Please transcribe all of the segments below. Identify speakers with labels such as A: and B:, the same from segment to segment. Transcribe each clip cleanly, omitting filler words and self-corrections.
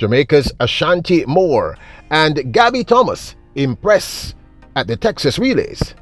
A: Jamaica's Ashanti Moore and Gabby Thomas impress at the Texas Relays.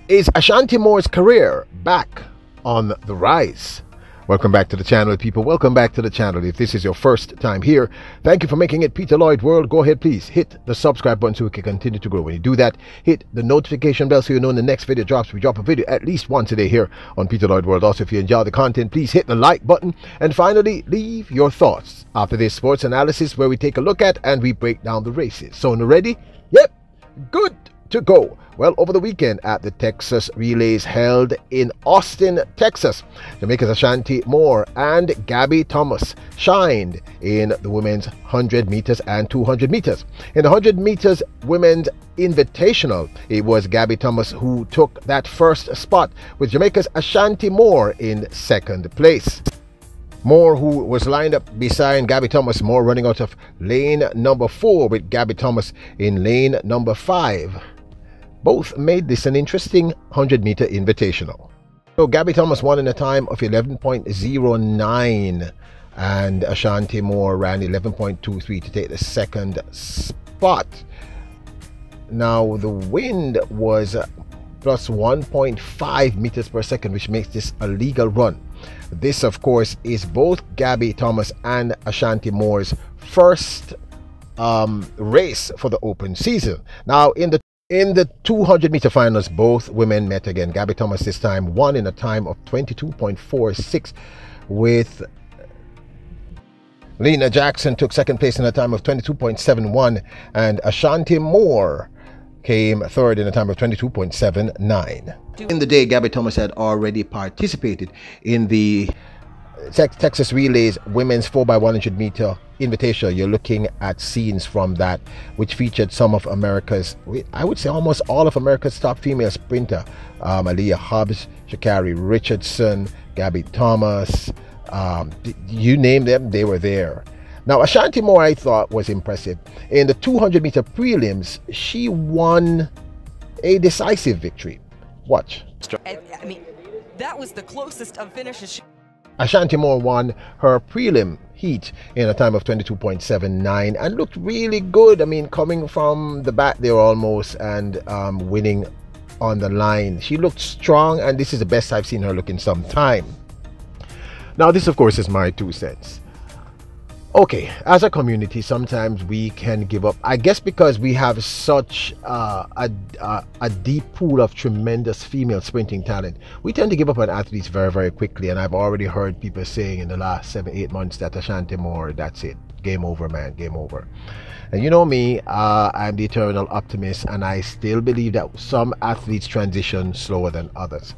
A: Is Ashanti Moore's career back on the rise? Welcome back to the channel, people. Welcome back to the channel. If this is your first time here, thank you for making it Peter Lloyd World. Go ahead, please hit the subscribe button so we can continue to grow. When you do that, hit the notification bell so you know when the next video drops. We drop a video at least once a day here on Peter Lloyd World. Also, if you enjoy the content, please hit the like button. And finally, leave your thoughts after this sports analysis where we take a look at and we break down the races. So, ready? Yep, good to go. Well, over the weekend at the Texas Relays held in Austin, Texas, Jamaica's Ashanti Moore and Gabby Thomas shined in the women's 100 meters and 200 meters. In the 100 meters women's invitational, it was Gabby Thomas who took that first spot, with Jamaica's Ashanti Moore in second place. Moore, who was lined up beside Gabby Thomas, Moore running out of lane number 4 with Gabby Thomas in lane number 5. Both made this an interesting 100-meter invitational. So Gabby Thomas won in a time of 11.09 and Ashanti Moore ran 11.23 to take the second spot. Now the wind was plus 1.5 meters per second, which makes this a legal run. This, of course, is both Gabby Thomas and Ashanti Moore's first race for the open season. Now in the 200-meter finals, both women met again. Gabby Thomas this time won in a time of 22.46, with Lena Jackson took second place in a time of 22.71, and Ashanti Moore came third in a time of 22.79. In the day, Gabby Thomas had already participated in the Texas Relays women's 4x100 meter invitational. You're looking at scenes from that, which featured some of America's, I would say almost all of America's top female sprinter, Aaliyah Hobbs, Sha'Carri Richardson, Gabby Thomas, you name them, they were there. Now Ashanti Moore, I thought, was impressive. In the 200 meter prelims, she won a decisive victory. Watch.
B: I mean, that was the closest of finishes.
A: Ashanti Moore won her prelim heat in a time of 22.79 and looked really good. I mean, coming from the back there almost and winning on the line. She looked strong, and this is the best I've seen her look in some time. Now, this, of course, is my 2 cents. Okay, as a community, sometimes we can give up. I guess because we have such a deep pool of tremendous female sprinting talent, we tend to give up on athletes very, very quickly. And I've already heard people saying in the last 7-8 months that Ashanti Moore, that's it, game over, man, game over. And you know me, I'm the eternal optimist, and I still believe that some athletes transition slower than others.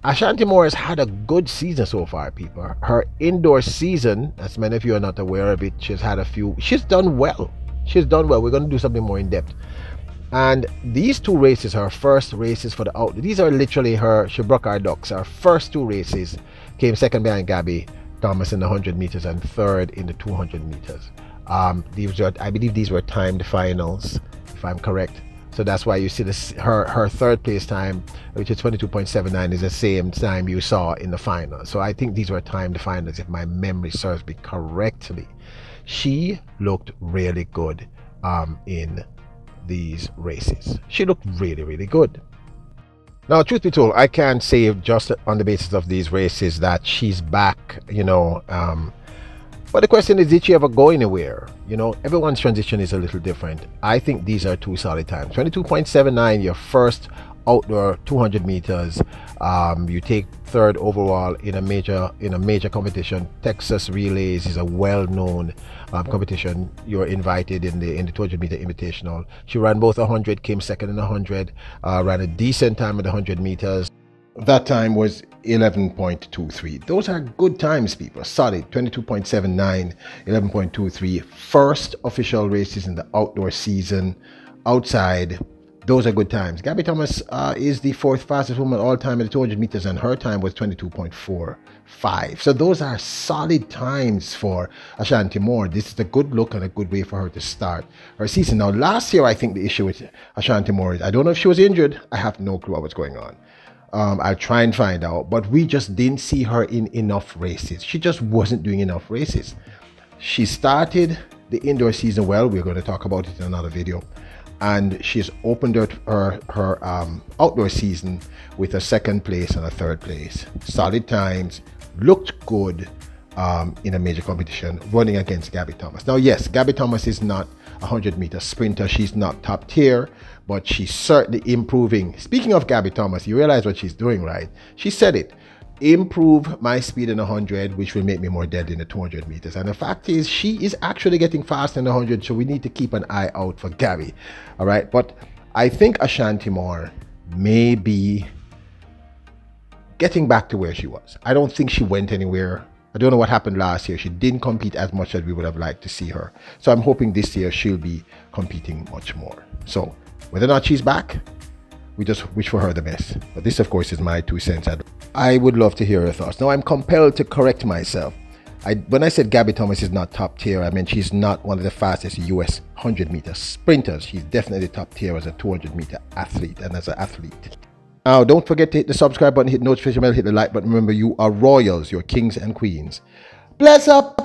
A: Ashanti Moore has had a good season so far, people. Her indoor season, as many of you are not aware of it, she's done well. She's done well. We're going to do something more in depth. And these 2 races, her first races for the out, these are literally she broke our ducks. Her first 2 races came second behind Gabby Thomas in the 100 meters and third in the 200 meters. I believe these were timed finals, if I'm correct. So that's why you see this, her third place time, which is 22.79, is the same time you saw in the final. So I think these were timed finals, if my memory serves me correctly. She looked really good in these races. She looked really, really good. Now, truth be told, I can't say just on the basis of these races that she's back, you know. But the question is, did she ever go anywhere? You know, everyone's transition is a little different. I think these are 2 solid times. 22.79, your first outdoor 200 meters. You take third overall in a major competition. Texas Relays is a well-known competition. You're invited in the 200 meter invitational. She ran both 100, came second in 100, ran a decent time at the 100 meters. That time was 11.23. Those are good times, people. Solid. 22.79, 11.23. First official races in the outdoor season outside. Those are good times. Gabby Thomas is the 4th fastest woman all time in the 200 meters, and her time was 22.45. So those are solid times for Ashanti Moore. This is a good look and a good way for her to start her season. Now, last year, I think the issue with Ashanti Moore is, I don't know if she was injured. I have no clue what was going on. I'll try and find out, but we just didn't see her in enough races. She just wasn't doing enough races. She started the indoor season well. We're going to talk about it in another video. And she's opened her outdoor season with a 2nd place and a 3rd place. Solid times, looked good in a major competition, running against Gabby Thomas. Now, yes, Gabby Thomas is not a 100-meter sprinter. She's not top tier, but she's certainly improving. Speaking of Gabby Thomas, you realize what she's doing, right? She said it. Improve my speed in 100, which will make me more deadly in the 200 meters. And the fact is, she is actually getting fast in the 100, so we need to keep an eye out for Gabby. All right, but I think Ashanti Moore may be getting back to where she was. I don't think she went anywhere. I don't know what happened last year. She didn't compete as much as we would have liked to see her. So I'm hoping this year she'll be competing much more. So whether or not she's back, we just wish for her the best. But this, of course, is my 2 cents. I would love to hear her thoughts. Now, I'm compelled to correct myself. When I said Gabby Thomas is not top tier, I meant she's not one of the fastest US 100-meter sprinters. She's definitely top tier as a 200-meter athlete and as an athlete. Now, don't forget to hit the subscribe button, hit the notification bell, hit the like button. Remember, you are royals, you're kings and queens. Bless up!